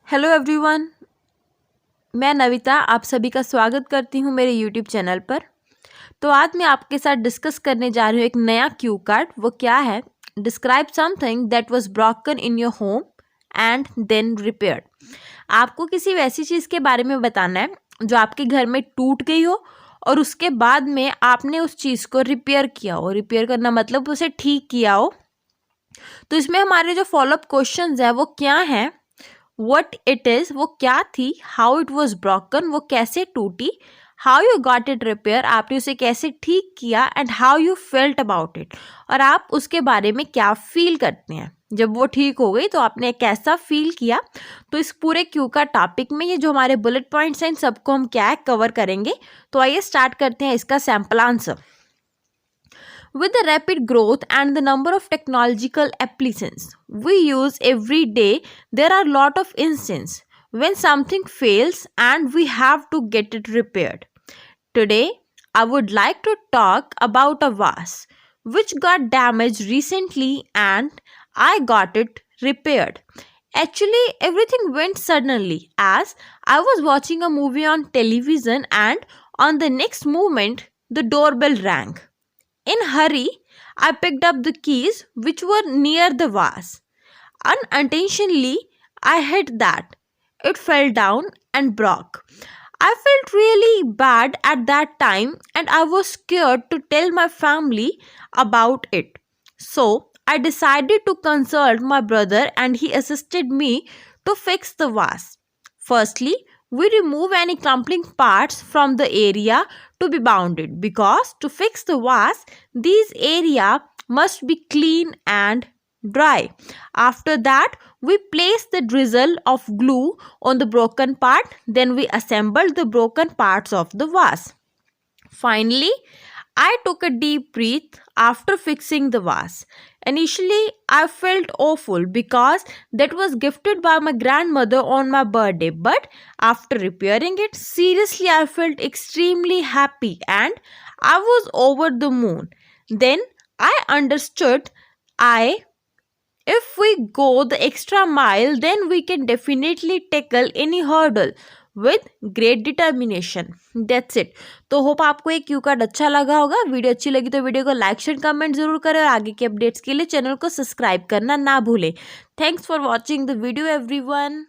Hello everyone, मैं नविता आप सभी का स्वागत करती हूँ मेरे यूट्यूब चैनल पर। तो आज मैं आपके साथ डिस्कस करने जा रही हूँ एक नया क्यू कार्ड। वो क्या है? Describe something that was broken in your home and then repaired. आपको किसी वैसी चीज़ के बारे में बताना है जो आपके घर में टूट गई हो और उसके बाद में आपने उस चीज़ को रिपेयर किया हो। रिपेयर करना मतलब उसे ठीक किया हो। तो इसमें हमारे जो फॉलोअप क्वेश्चंस है वो क्या हैं? वट इट इज़, वो क्या थी? हाउ इट वॉज ब्रोकन, वो कैसे टूटी? How you got it repair, आपने उसे कैसे ठीक किया? And how you felt about it, और आप उसके बारे में क्या फील करते हैं जब वो ठीक हो गई तो आपने कैसा फील किया। तो इस पूरे क्यू का टॉपिक में ये जो हमारे बुलेट पॉइंट्स हैं इन सबको हम क्या है कवर करेंगे। तो आइए स्टार्ट करते हैं इसका sample answer. With the rapid growth and the number of technological applications we use every day, there are a lot of instances when something fails and we have to get it repaired. Today, I would like to talk about a vase which got damaged recently and I got it repaired. Actually, everything went suddenly as I was watching a movie on television and on the next moment, the doorbell rang. In hurry, I picked up the keys which were near the vase. Unintentionally, I hit that. It fell down and broke. I felt really bad at that time and I was scared to tell my family about it. So, I decided to consult my brother and he assisted me to fix the vase. Firstly, we remove any crumbling parts from the area to be bounded because to fix the vase, these area must be clean and dry. After that, we place the drizzle of glue on the broken part, then we assemble the broken parts of the vase. Finally, I took a deep breath after fixing the vase. Initially, I felt awful because that was gifted by my grandmother on my birthday, but after repairing it, seriously, I felt extremely happy and I was over the moon. Then I understood I if we go the extra mile, then we can definitely tackle any hurdle with great determination. That's it. तो hope आपको ये Q card अच्छा लगा होगा। Video अच्छी लगी तो video को लाइक शेयर कमेंट जरूर करें और आगे के अपडेट्स के लिए चैनल को सब्सक्राइब करना ना भूलें। Thanks for watching the video everyone.